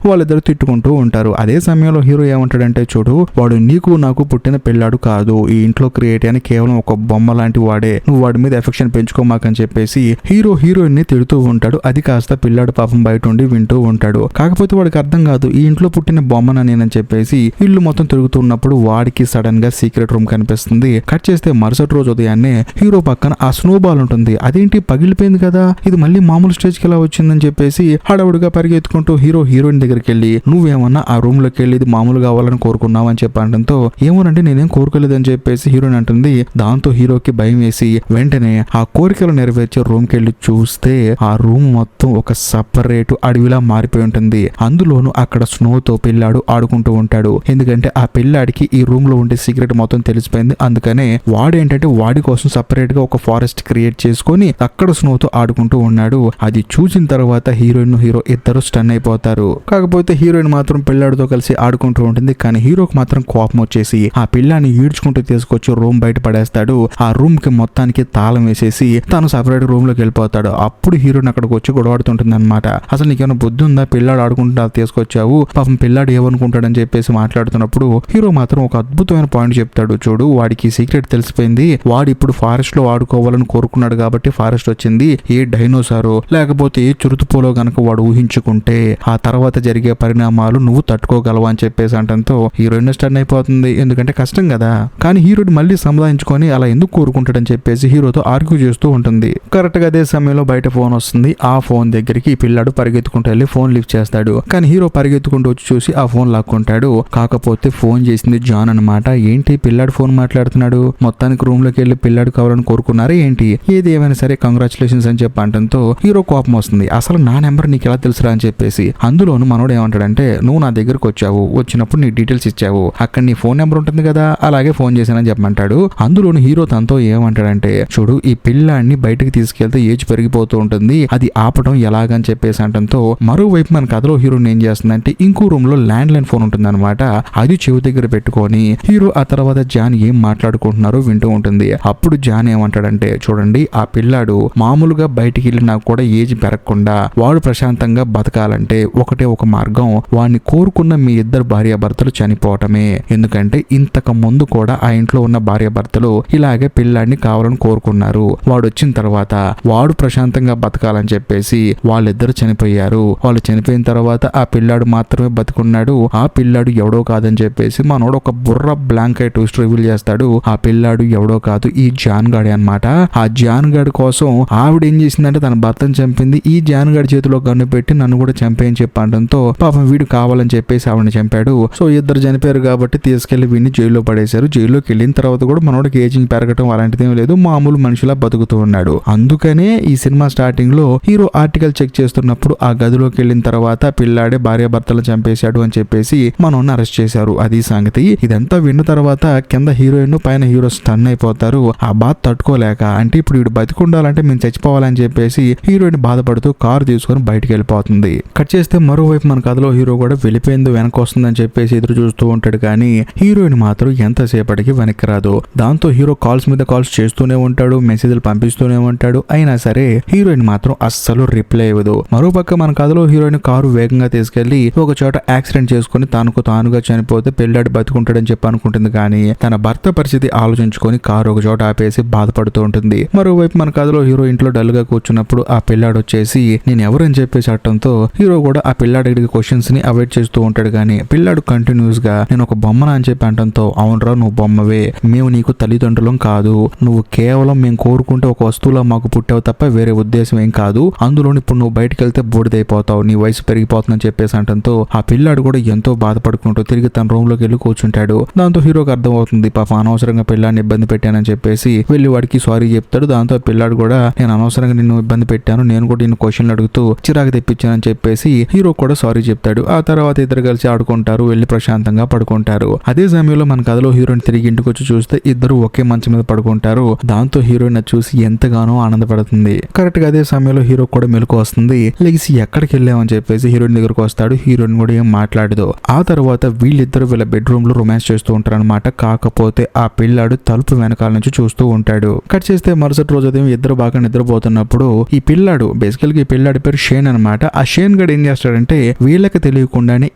వాళ్ళిద్దరు తిట్టుకుంటూ ఉంటారు. అదే సమయంలో హీరో ఏమంటాడంటే చూడు వాడు నీకు నాకు పుట్టిన పిల్లాడు కాదు, ఈ ఇంట్లో క్రియేట్ అయిన కేవలం ఒక బొమ్మ లాంటి వాడే, నువ్వు వాడి మీద ఎఫెక్షన్ పెంచుకోమాకని చెప్పేసి హీరోయిన్ ని తిడుతూ ఉంటాడు. అది కాస్త పిల్లాడు పాపం బయట ఉండి వింటూ ఉంటాడు. కాకపోతే వాడికి అర్థం కాదు ఈ ఇంట్లో పుట్టిన బొమ్మన నేనని చెప్పేసి. ఇల్లు మొత్తం తిరుగుతున్నప్పుడు వాడికి సడన్ గా సీక్రెట్ రూమ్ కనిపిస్తుంది. కట్ చేస్తే మరుసటి రోజు ఉదయాన్నే హీరో పక్కన ఆ స్నో బాల్ ఉంటుంది. అదేంటి పగిలిపోయింది కదా, ఇది మళ్ళీ మామూలు స్టేజ్ కి ఎలా వచ్చిందని చెప్పేసి హడావుడిగా పరిగెత్తుకుంటూ హీరోయిన్ దగ్గరికి వెళ్ళి నువ్వేమన్నా ఆ రూమ్ లోకి వెళ్ళి ఇది మామూలు కావాలని కోరుకున్నావు అని చెప్పడంతో ఏమోనంటే నేనేం కోరుకోలేదని చెప్పేసి హీరోయిన్ అంటుంది. దాంతో హీరోకి భయం వేసి వెంటనే ఆ కోరికలు నెరవేర్చే రూమ్ కి వెళ్ళి చూస్తే ఆ రూమ్ మొత్తం ఒక సపరేట్ అడవిలా మారిపోయి ఉంటుంది. అందులోనూ అక్కడ స్నోతో పిల్లాడు ఆడుకుంటూ ఉంటాడు. ఎందుకంటే ఆ పిల్లాడికి ఈ రూమ్ లో ఉండే సీక్రెట్ మొత్తం తెలిసిపోయింది. అందుకనే వాడేంటంటే వాడి కోసం సపరేట్ గా ఒక ఫారెస్ట్ క్రియేట్ చేసుకొని అక్కడ స్నోతో ఆడుకుంటూ ఉన్నాడు. అది చూసిన తర్వాత హీరోయిన్ హీరో ఇద్దరు స్టన్ అయిపోతారు. కాకపోతే హీరోయిన్ మాత్రం పిల్లాడితో కలిసి ఆడుకుంటూ ఉంటుంది. కానీ హీరోకి మాత్రం కోపం వచ్చేసి ఆ పిల్లాన్ని ఈడ్చుకుంటూ తీసుకొచ్చి రూమ్ బయట పడేస్తాడు. ఆ రూమ్ కి మొత్తానికి తాళం వేసేసి తను సపరేట్ రూమ్ లోకి వెళ్ళిపోతాడు. అప్పుడు హీరోయిన్ అక్కడికి వచ్చి గొడవాడుతుంటుంది అనమాట. అసలు నీకేమైనా బుద్ధి ఉందా, పిల్లాడు ఆడుకుంటా తీసుకొచ్చావు, పాపం పిల్లాడు ఏమనుకుంటాడని చెప్పేసి మాట్లాడుతున్నప్పుడు హీరో మాత్రం ఒక అద్భుతమైన పాయింట్ చెప్తాడు. చూడు వాడికి సీక్రెట్ తెలిసిపోయింది, వాడు ఇప్పుడు ఫారెస్ట్ లో ఆడుకోవాలని కోరుకున్నాడు కాబట్టి ఫారెస్ట్ వచ్చింది. ఏ డైనోసారో లేకపోతే ఏ చురుతుపోలో గనక వాడు ఊహించుకుంటే ఆ తర్వాత జరిగే పరిణామాలు నువ్వు తట్టుకోగలవా అని చెప్పేసి అంటంతో హీరోయిన్ స్టన్ అయిపోతుంది. ఎందుకంటే కష్టం కదా. కానీ హీరోని మళ్ళీ సంపాదించుకొని అలా ఎందుకు కోరుకుంటాడని చెప్పేసి హీరోతో ఆర్గ్యూ చేస్తూ ఉంటుంది. కరెక్ట్ గా అదే సమయంలో బయట ఫోన్ వస్తుంది. ఆ ఫోన్ దగ్గరికి ఈ పిల్లాడు పరిగెత్తుకుంటూ వెళ్ళి ఫోన్ లిఫ్ట్ చేస్తాడు. కానీ హీరో పరిగెత్తుకుంటూ వచ్చి చూసి ఆ ఫోన్ లాక్కుంటాడు. కాకపోతే ఫోన్ చేసింది జాన్ అన్నమాట. ఏంటి పిల్లాడు ఫోన్ మాట్లాడుతున్నాడు, మొత్తానికి రూమ్ లోకి వెళ్ళి పిల్లాడు కావాలని కోరుకున్నారా ఏంటి, ఏది ఏమైనా సరే కంగ్రాచులేషన్స్ అని చెప్పి అంటంతో హీరో కోపం వస్తుంది. అసలు నా నెంబర్ నీకు ఎలా తెలుసురా అని చెప్పేసి. అందులోను మనోడు ఏమంటాడంటే నువ్వు నా దగ్గరకు వచ్చావు, వచ్చినప్పుడు నీ డీటెయిల్స్ ఇచ్చావు, అక్కడ నీ ఫోన్ నెంబర్ ఉంటుంది కదా, అలాగే ఫోన్ చేశానని చెప్పమంటాడు. అందులోను హీరో తనతో ఏమంటాడంటే చూడు ఈ పిల్లాడిని బయటకు తీసుకెళ్తే ఏజ్ పెరిగిపోతూ ఉంటుంది, అది ఆపడం ఎలాగని చెప్పేసి అంటంతో మరోవైపు మన కథలో హీరోని ఏం చేస్తుందంటే ఇంకో రూమ్ లో ల్యాండ్ లైన్ ఫోన్ ఉంటుంది అనమాట. అది చెవి దగ్గర పెట్టుకొని హీరో ఆ తర్వాత జాన్ ఏం మాట్లాడుకుంటున్నారో వింటూ ఉంటుంది. అప్పుడు జాన్ ఏమంటాడంటే చూడండి ఆ పిల్లాడు మామూలుగా బయటికి వెళ్ళినా కూడా ఏజ్ పెరగకుండా వాడు ప్రశాంతంగా బతకాలంటే ఒకటే ఒక మార్గం, వాడిని కోరుకున్న మీ ఇద్దరు భార్యాభర్తలు చనిపోవటమే. ఎందుకంటే ఇంతకు ముందు కూడా ఆ ఇంట్లో ఉన్న భార్యాభర్తలు ఇలాగే పిల్లాడిని కావాలని కోరుకున్నారు. వాడు వచ్చిన తర్వాత వాడు ప్రశాంతంగా బతకాలని చెప్పేసి వాళ్ళిద్దరు చనిపోయారు. వాళ్ళు చనిపోయిన తర్వాత ఆ పిల్లాడు మాత్రమే బతుకున్నాడు. ఆ పిల్లాడు ఎవడో కాదని చెప్పేసి మనోడు ఒక బుర్ర బ్లాంక్ ఐ ట్విస్ట్ రివీల్ చేస్తాడు. ఆ పిల్లాడు ఎవడో కాదు ఈ జాన్ గాడే అన్నమాట. ఆ జాన్ గాడి కోసం ఆవిడ ఏం చేసిందంటే తన భర్తను చంపింది. ఈ జాన్ గాడి చేతిలో గన్ను పెట్టి నన్ను కూడా చంపేయని చెప్పడంతో పాపం వీడు కావాలని చెప్పేసి ఆవిడని చంపాడు. సో ఇద్దరు చనిపోయారు కాబట్టి తీసుకెళ్లి వీడిని జైల్లో పడేశారు. జైల్లోకి వెళ్ళిన తర్వాత కూడా మనోడికి ఏజింగ్ పెరగటం అలాంటిది ఏమీ లేదు, మామూలు మనిషిలా బతుకుతూ ఉన్నాడు. అందుకనే ఈ సినిమా స్టార్టింగ్ లో హీరో ఆర్టికల్ చెక్ చేస్తున్నప్పుడు ఆ గదిలోకి వెళ్ళిన తర్వాత పిల్లాడే భార్యాభర్తలు చంపేశాడు అని చెప్పేసి మనోడిని అరెస్ట్ చేశారు. అది సంగతి. ఇదంతా విన్న తర్వాత కింద హీరోయిన్ పైన హీరో స్టన్ అయిపోతారు. ఆ బాధ తట్టుకోలేక అంటే ఇప్పుడు వీడు బతికుండాలంటే మేము చచ్చిపోవాలని చెప్పేసి హీరోయిన్ బాధపడుతూ కారు తీసుకొని బయటికి వెళ్ళిపోతుంది. కట్ చేస్తే మరోవైపు మన కథలో హీరో కూడా వెళ్ళిపోయింది వెనక వస్తుందని చెప్పేసి ఎదురు చూస్తూ ఉంటాడు. కానీ హీరోయిన్ మాత్రం ఎంతసేపటికి వెనక్కి రాదు. దాంతో హీరో కాల్స్ మీద కాల్స్ చేస్తూనే ఉంటాడు, మెసేజ్లు పంపిస్తూనే ఉంటాడు. అయినా సరే హీరోయిన్ మాత్రం అస్సలు రిప్లై ఇవ్వదు. మరోపక్క మన కథలో హీరోయిన్ కారు వేగంగా తీసుకెళ్లి ఒక చోట యాక్సిడెంట్ చేసుకుని తనకు తానుగా చనిపోతే పెళ్ళాడు బతుకుంటాడని చెప్పి అనుకుంటుంది. కానీ తన భర్త పరిస్థితి ఆలోచించుకొని కారు ఒక చోట ఆపేసి బాధపడుతూ ఉంటుంది. మరోవైపు మన కథలో హీరో ఇంట్లో డల్ గా కూర్చున్నప్పుడు ఆ పిల్లాడు వచ్చేసి నేను ఎవరని చెప్పేసి అట్టంతో హీరో కూడా ఆ పిల్లాడి క్వశ్చన్స్ ని అవాయిడ్ చేస్తూ ఉంటాడు. కానీ పిల్లాడు కంటిన్యూస్ గా నేను ఒక బొమ్మనా అని చెప్పి అంటంతో అవునరా నువ్వు బొమ్మవే, మేము నీకు తల్లిదండ్రులం కాదు, నువ్వు కేవలం మేము కోరుకుంటే ఒక వస్తువులా మాకు పుట్టావు తప్ప వేరే ఉద్దేశం ఏం కాదు, అందులో ఇప్పుడు నువ్వు బయటకు వెళ్తే బూడిదైపోతావు, నీ వయసు పెరిగిపోతుందని చెప్పేసి అంటంతో ఆ పిల్లాడు కూడా ఎంతో బాధపడుకుంటూ తిరిగి తన రూమ్ లోకి వెళ్ళి కూర్చుంటాడు. దాంతో హీరోకి అర్థం అవుతుంది పాప అనవసరంగా పిల్లాడిని ఇబ్బంది పెట్టానని చెప్పేసి వెళ్ళి వాడికి సారీ చెప్తాడు. దాంతో ఆ పిల్లాడు కూడా నేను అనవసరంగా నిన్ను ఇబ్బంది పెట్టాను, నేను కూడా నిన్ను క్వశ్చన్లు అడుగుతూ చిరాకు తెప్పించానని చెప్పేసి హీరో కూడా సారీ చెప్తాడు. ఆ తర్వాత ఇద్దరు కలిసి ఆడుకుంటారు, వెళ్ళి ప్రశాంతంగా పడుకుంటారు. అదే సమయంలో మన కథలో హీరోయిన్ తిరిగి ఇంటికి వచ్చి చూస్తే ఇద్దరు ఒకే మంచం మీద పడుకుంటారు. దాంతో హీరోయిన్ చూసి ఎంతగానో ఆనందపడుతుంది. కరెక్ట్ గా అదే సమయంలో హీరో కూడా మెలకు వస్తుంది. లెగిసి ఎక్కడికి వెళ్ళామని చెప్పేసి హీరోయిన్ దగ్గరకు వస్తాడు. హీరోయిన్ కూడా ఏం మాట్లాడదు. ఆ తర్వాత వీళ్ళిద్దరు వీళ్ళ బెడ్రూమ్ లో రొమాన్స్ చేస్తూ ఉంటారు అనమాట. కాకపోతే ఆ పిల్లాడు తలుపు వెనకాల నుంచి చూస్తూ ఉంటాడు. కట్ చేస్తే మరుసటి రోజు ఉదయం ఇద్దరు బాగా నిద్రపోతున్నప్పుడు ఈ పిల్లాడు బేసికల్ గా ఈ పిల్లాడి పేరు షేన్ అనమాట. ఆ షేన్ గడు ఏం చేస్తాడంటే వీళ్ళకి తెలియకుండానే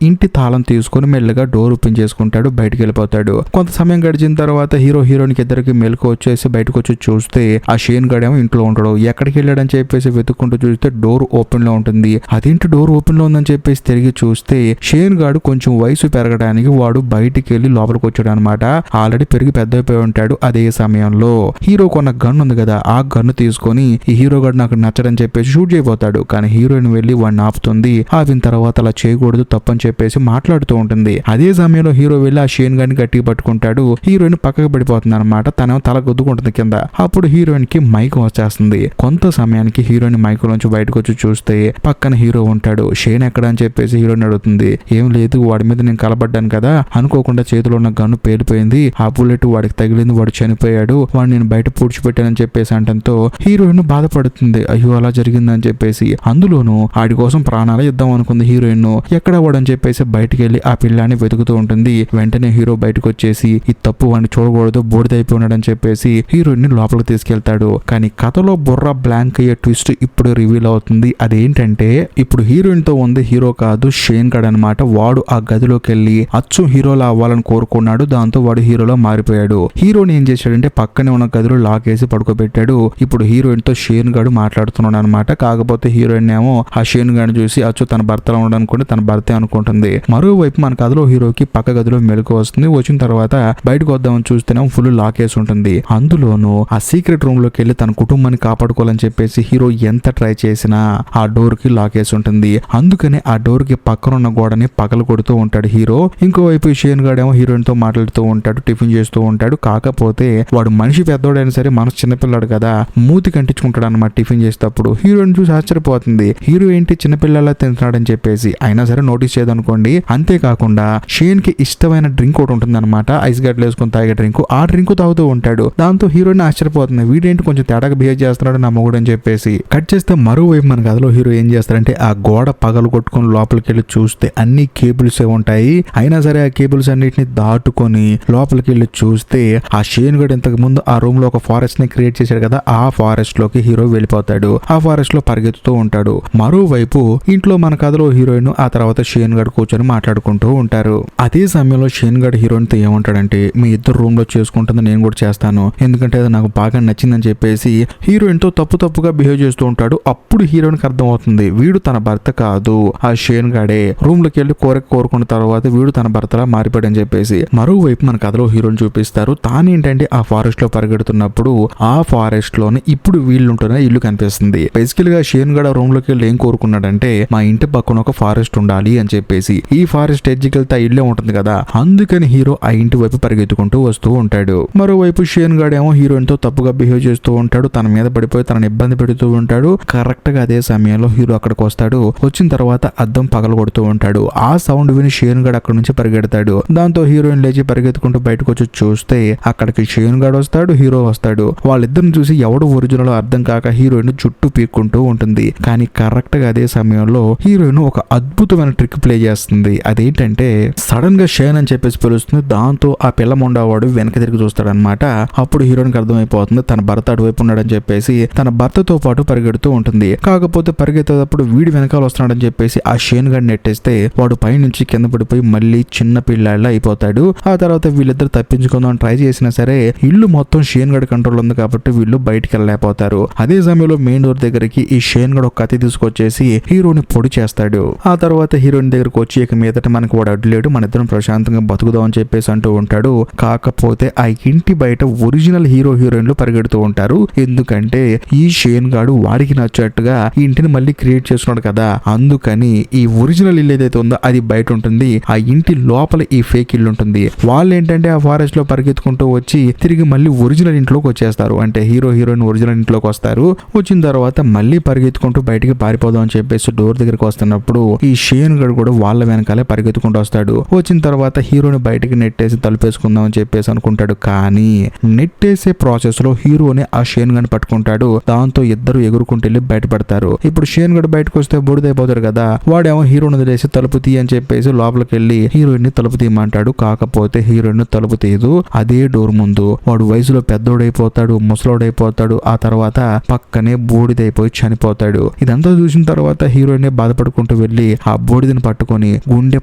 ఇంటి తాళం తీసుకుని మెల్లగా డోర్ ఓపెన్ చేసుకుంటాడు, బయటకు వెళ్ళిపోతాడు. కొంత సమయం గడిచిన తర్వాత హీరో హీరోయిన్ ఇద్దరికి మెలకు వచ్చేసి బయటకు వచ్చి చూస్తే ఆ షేన్ గడేమో ఇంట్లో ఉంటాడు. ఎక్కడికి వెళ్ళాడని చెప్పేసి వెతుక్కుంటూ చూస్తే డోర్ ఓపెన్ లో ఉంటుంది. అదేంటి డోర్ ఓపెన్ లో ఉందని చెప్పేసి తిరిగి చూస్తే షేన్ గాడు కొంచెం వయసు పెరగడానికి వాడు బయటికి వెళ్ళి లోపలికి వచ్చాడు అనమాట. ఆల్రెడీ పెరిగి పెద్ద అయిపోయి ఉంటాడు. అదే సమయంలో హీరో కొన్న గన్ ఉంది కదా, ఆ గన్ను తీసుకొని ఈ హీరో గాడు నాకు నచ్చడని చెప్పేసి షూట్ చేయబోతాడు. కానీ హీరోయిన్ వెళ్ళి వాడిని ఆపుతుంది. ఆపిన తర్వాత అలా చేయకూడదు తప్పని చెప్పేసి మాట్లాడుతూ ఉంటుంది. అదే సమయంలో హీరో వెళ్ళి ఆ షేన్ గాడిని గట్టిగా పట్టుకుంటాడు. హీరోయిన్ పక్కకు పడిపోతుంది అనమాట. తనేమో తల గుద్దుకుంటుంది కింద. అప్పుడు హీరోయిన్ కి మైక్ వచ్చేస్తుంది. కొంత సమయానికి హీరోయిన్ మైక్ నుంచి బయటకు వచ్చి చూస్తే పక్కన హీరో ఉంటాడు. షేన్ ఎక్కడ అని చెప్పేసి హీరోయిన్ అడుగుతుంది. ఏం లేదు, వాడి మీద నేను కలబడ్డాను కదా, అనుకోకుండా చేతిలో ఉన్న గన్ను పేలిపోయింది, ఆ బుల్లెట్ వాడికి తగిలింది, వాడు చనిపోయాడు, వాడు నేను బయట పూడ్చిపెట్టానని చెప్పేసి అంటంతో హీరోయిన్ బాధపడుతుంది. అయ్యో అలా జరిగిందని చెప్పేసి. అందులోనూ ఆడి కోసం ప్రాణాలు ఇద్దాం అనుకుంది హీరోయిన్. ఎక్కడ వాడని చెప్పేసి బయటికి వెళ్ళి ఆ పిల్లాన్ని వెతుకుతూ ఉంటుంది. వెంటనే హీరో బయటకు వచ్చేసి ఈ తప్పు వాడిని చూడకూడదు, బూడిదైపోయినాడని చెప్పేసి హీరోయిన్ ని లోపలికి తీసుకెళ్తాడు. కానీ కథలో బుర్ర బ్లాంక్ అయ్యే ట్విస్ట్ ఇప్పుడు రివీల్ అవుతుంది. అదేంటంటే ఇప్పుడు హీరోయిన్ తో ఉంది హీరో కాదు షేన్ గడ్ అనమాట. వాడు ఆ గదిలోకి వెళ్ళి అచ్చు హీరోలా అవ్వాలని కోరుకున్నాడు. దాంతో వాడు హీరోలా మారిపోయాడు. హీరోని ఏం చేశాడంటే పక్కనే ఉన్న గదిలో లాక్ వేసి పడుకోబెట్టి పెట్టాడు. ఇప్పుడు హీరోయిన్ తో షేన్ గాడు మాట్లాడుతున్నాడు అనమాట. కాకపోతే హీరోయిన్ ఏమో ఆ షేన్ గాడిని చూసి అచ్చు తన భర్తలో ఉండనుకుంటే తన భర్తే అనుకుంటుంది. మరోవైపు మన కథలో హీరోకి పక్క గదిలో మెలకు వస్తుంది. వచ్చిన తర్వాత బయటకు వద్దామని చూస్తేనేమో ఫుల్ లాక్ వేసి ఉంటుంది. అందులోనూ ఆ సీక్రెట్ రూమ్ లోకి వెళ్ళి తన కుటుంబాన్ని కాపాడుకోవాలని చెప్పేసి హీరో ఎంత ట్రై చేసినా ఆ డోర్ కి లాక్ వేసి ఉంటుంది. అందుకని ఆ డోర్ కి పక్కన ఉన్న గోడని పగలు కొడుతూ ఉంటాడు హీరో. ఇంకోవైపు షేన్ గాడేమో హీరోయిన్ తో మాట్లాడుతూ ఉంటాడు, టిఫిన్ చేస్తూ ఉంటాడు. కాకపోతే వాడు మనిషి పెద్దోడైనా సరే మనసు చిన్నపిల్లాడు కదా, మూతి కంటించుకుంటాడు అనమాట టిఫిన్ చేసేటప్పుడు. హీరోయిన్ చూసి ఆశ్చర్యపోతుంది, హీరో ఏంటి చిన్నపిల్లలా తింటున్నాడని చెప్పేసి. అయినా సరే నోటీస్ చేయదనుకోండి. అంతేకాకుండా షేన్ కి ఇష్టమైన డ్రింక్ ఒకటి ఉంటుంది అనమాట, ఐస్ గడ్డలు వేసుకుని తాగే డ్రింక్. ఆ డ్రింక్ తాగుతూ ఉంటాడు. దాంతో హీరోయిన్ ఆశ్చర్యపోతుంది, వీడేంటి కొంచెం తేడాగా బిహేవ్ చేస్తున్నాడు నా మొగుడు అని చెప్పేసి. కట్ చేస్తే మరోవైపు మన కథలో హీరో ఏం చేస్తారంటే ఆ గోడ పగలు కొట్టుకుని లోపలికి వెళ్ళి చూస్తే అన్ని కేబుల్స్ ఉంటాయి. అయినా సరే ఆ కేబుల్స్ అన్నిటిని దాటుకొని లోపలికి వెళ్ళి చూస్తే ఆ షేన్ గడ్ ఇంతకు ముందు ఆ రూమ్ లో ఒక ఫారెస్ట్ ని క్రియేట్ చేశాడు కదా, ఆ ఫారెస్ట్ లోకి హీరో వెళ్ళిపోతాడు. ఆ ఫారెస్ట్ లో పరిగెత్తుతూ ఉంటాడు. మరోవైపు ఇంట్లో మన కథలో హీరోయిన్ ఆ తర్వాత షేన్ గడ్ కూర్చొని మాట్లాడుకుంటూ ఉంటారు. అదే సమయంలో షేన్ గడ్ హీరోయిన్ తో ఏమంటాడంటే, మీ ఇద్దరు రూమ్ లో చేసుకుంటుంది నేను కూడా చేస్తాను, ఎందుకంటే అది నాకు బాగా నచ్చిందని చెప్పేసి హీరోయిన్ తో తప్పుగా బిహేవ్ చేస్తూ ఉంటాడు. అప్పుడు హీరోయిన్ కి అర్థం అవుతుంది, వీడు తన భర్త కాదు, ఆ షేన్ గాడే. రూమ్ లోకి వెళ్ళి కోరుకున్న తర్వాత వీడు తన భర్తలా మారిపోయాడని చెప్పేసి. మరోవైపు మన కథలో హీరోయిన్ చూపిస్తారు. తానేంటంటే ఆ ఫారెస్ట్ లో పరిగెడుతున్నప్పుడు ఆ ఫారెస్ట్ లోనే ఇప్పుడు వీళ్ళు ఉంటున్న ఇల్లు కనిపిస్తుంది. బేసికల్ గా షేన్ గడ్ రూమ్ లోకి వెళ్ళి ఏం కోరుకున్నాడంటే, మా ఇంటి పక్కన ఒక ఫారెస్ట్ ఉండాలి అని చెప్పేసి. ఈ ఫారెస్ట్ ఎడ్జ్కి వెళ్తే ఆ ఇల్లే ఉంటుంది కదా, అందుకని హీరో ఆ ఇంటి వైపు పరిగెత్తుకుంటూ వస్తూ ఉంటాడు. మరోవైపు షేన్ గడ్ ఏమో హీరోయిన్ తో తప్పుగా బిహేవ్ చేస్తూ ఉంటాడు, తన మీద పడిపోయి తనని ఇబ్బంది పెడుతూ ఉంటాడు. కరెక్ట్ గా అదే సమయంలో హీరో అక్కడికి వస్తాడు. వచ్చిన తర్వాత అద్దం పగల కొడుతూ ఉంటాడు. ఆ సౌండ్ విని షేన్ గడ్ అక్కడ నుంచి పరిగెడతాడు. దాంతో హీరోయిన్ లేచి పరిగెత్తుకుంటూ బయటకు వచ్చి చూస్తే అక్కడికి షేన్ గడ్ వస్తాడు, హీరో వస్తాడు. వాళ్ళిద్దరిని చూసి ఎవడు ఒరిజినల్ అర్థం కాక హీరోయిన్ చుట్టూ పీక్కుంటూ ఉంటుంది. కానీ కరెక్ట్ గా అదే సమయంలో హీరోయిన్ ఒక అద్భుతమైన ట్రిక్ ప్లే చేస్తుంది. అదేంటంటే సడన్ గా షేన్ అని చెప్పేసి పిలుస్తుంది. దాంతో ఆ పిల్ల మొండవాడు వెనక తిరిగి చూస్తాడు అనమాట. అప్పుడు హీరోయిన్ కి అర్థమైపోతుంది తన భర్త అటువైపు ఉన్నాడని చెప్పేసి తన భర్తతో పాటు పరిగెడుతూ ఉంటుంది. కాకపోతే పరిగెత్తేటప్పుడు వీడి వెనకాల వస్తున్నాడని చెప్పేసి ఆ షేన్ గడ్ నెట్టేస్తే వాడు పైనుంచి కింద పడిపోయి మళ్ళీ చిన్న పిల్లాళ్ళ అయిపోతాడు. ఆ తర్వాత వీళ్ళిద్దరు తప్పించుకుందాం ట్రై చేసినా సరే ఇల్లు మొత్తం షేన్ గడ్ కంట్రోల్ ఉంది కాబట్టి వీళ్ళు బయటికి వెళ్ళలేకపోతారు. అదే సమయంలో మెయిన్ డోర్ దగ్గరికి ఈ షేన్ గడ్ ఒక కత్తి తీసుకొచ్చేసి హీరోని పొడి చేస్తాడు. ఆ తర్వాత హీరోయిన్ దగ్గరకు వచ్చి ఇక మీదట మనకు వాడు అడ్డులేడు, మన ఇద్దరం ప్రశాంతంగా బతుకుదాం అని చెప్పేసి అంటూ ఉంటాడు. కాకపోతే ఆ ఇంటి బయట ఒరిజినల్ హీరోయిన్లు పరిగెడుతూ ఉంటారు. ఎందుకంటే ఈ షేన్ గాడు వాడికి నచ్చట్టుగా ఈ ఇంటిని మళ్ళీ క్రియేట్ చేస్తున్నాడు కదా, అందుకని ఈ ఒరిజినల్ ఇల్లు ఏదైతే ఉందో అది బయట ఉంటుంది, ఆ ఇంటి లోపల ఈ ఫేక్ ఇల్లు ఉంటుంది. వాళ్ళు ఏంటంటే ఆ ఫారెస్ట్ లో పరిగెత్తుకుంటూ వచ్చి తిరిగి మళ్ళీ ఒరిజినల్ ఇంట్లోకి వచ్చేస్తారు. అంటే హీరోయిన్ ఒరిజినల్ ఇంట్లోకి వస్తారు. వచ్చిన తర్వాత మళ్ళీ పరిగెత్తుకుంటూ బయటికి పారిపోదాం అని చెప్పేసి డోర్ దగ్గరికి వస్తున్నప్పుడు ఈ షేన్ గడ్ కూడా వాళ్ళ వెనకాలే పరిగెత్తుకుంటూ వస్తాడు. వచ్చిన తర్వాత హీరోని బయటికి నెట్టేసి తలుపేసుకుందాం అని చెప్పేసి అనుకుంటాడు. కానీ నెట్టేసే ప్రాసెస్ లో హీరోని ఆ షేన్ గడ్ పట్టుకుంటాడు. దాంతో ఇద్దరు ఎగురుకుంటూ వెళ్ళి బయటపడతారు. ఇప్పుడు షేన్ గడ్ బయటకు వస్తే బూడిదైపోతాడు కదా, వాడేమో హీరోని వదిలేసి తలుపు తీ అని చెప్పేసి లోపలికి వెళ్ళి హీరోయిన్ ని తలుపు తీయమంటాడు. కాకపోతే హీరోయిన్ తలుపు తీయదు. అదే డోర్ ముందు వాడు వయసులో పెద్దోడైపోతాడు, ముసలోడైపోతాడు. ఆ తర్వాత పక్కనే బూడిదైపోయి చనిపోతాడు. ఇదంతా చూసిన తర్వాత హీరోయిన్ బాధపడుకుంటూ వెళ్ళి ఆ బూడిదని పట్టుకొని గుండె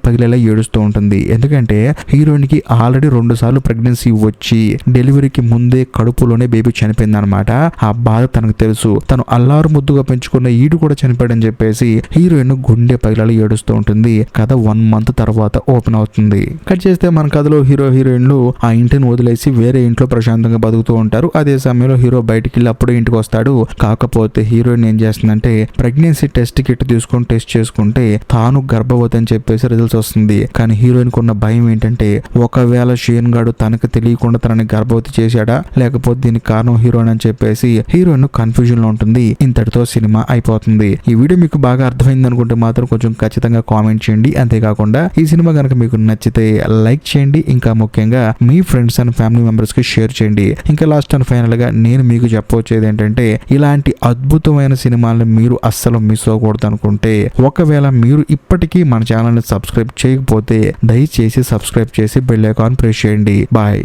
పగిలేలా ఏడుస్తూ ఉంటుంది. ఎందుకంటే హీరోయిన్ కి ఆల్రెడీ 2 సార్లు ప్రెగ్నెన్సీ వచ్చి డెలివరీకి ముందే కడుపులోనే బేబీ చనిపోయింది అనమాట. ఆ బాధ తనకు తెలుసు. తను అల్లారు ముద్దుగా పెంచుకున్న ఈడు కూడా చనిపోయాడని చెప్పేసి హీరోయిన్ గుండె పగిలేలా ఏడుస్తూ ఉంటుంది. కథ 1 మంత్ తర్వాత ఓపెన్ అవుతుంది. కట్ చేస్తే మన కథలో హీరోయిన్లు ఆ ఇంటిని వదిలేసి వేరే ఇంట్లో ప్రశాంతంగా బతుకుతూ ఉంటారు. అదే సమయంలో హీరో బయటికి వెళ్ళి అప్పుడే ఇంటికి వస్తాడు. కాకపోతే హీరోయిన్ ఏం చేస్తుందంటే ప్రెగ్నెన్సీ టెస్ట్ కిట్ తీసుకొని టెస్ట్ చేసుకుంటే తాను గర్భవతి అని చెప్పేసి రిజల్ట్స్ వస్తుంది. కానీ హీరోయిన్ కున్న భయం ఏంటంటే ఒకవేళ షేన్ గాడు తనకు తెలియకుండా తనని గర్భవతి చేశాడా లేకపోతే దీనికి కారణం హీరోయిన్ అని చెప్పేసి హీరోయిన్ కన్ఫ్యూజన్ లో ఉంటుంది. ఇంతటితో సినిమా అయిపోతుంది. ఈ వీడియో మీకు బాగా అర్థమైంది అనుకుంటే మాత్రం కొంచెం ఖచ్చితంగా కామెంట్ చేయండి. అంతేకాకుండా ఈ సినిమా కనుక మీకు నచ్చితే లైక్ చేయండి. ఇంకా ముఖ్యంగా మీ ఫ్రెండ్స్ అండ్ ఫ్యామిలీ మెంబర్స్ కి షేర్ చేయండి. ఇంకా లాస్ట్ అండ్ ఫైనల్ గా నేను మీకు చెప్పవచ్చేది ఏంటంటే ఇలాంటి అద్భుతమైన సినిమాలను మీరు అస్సలు మిస్ అవ్వకూడదు అనుకుంటే ఒకవేళ మీరు ఇప్పటికీ మన ఛానల్ ని సబ్స్క్రైబ్ చేయకపోతే దయచేసి సబ్స్క్రైబ్ చేసి బెల్ ఐకాన్ ప్రెస్ చేయండి. బాయ్.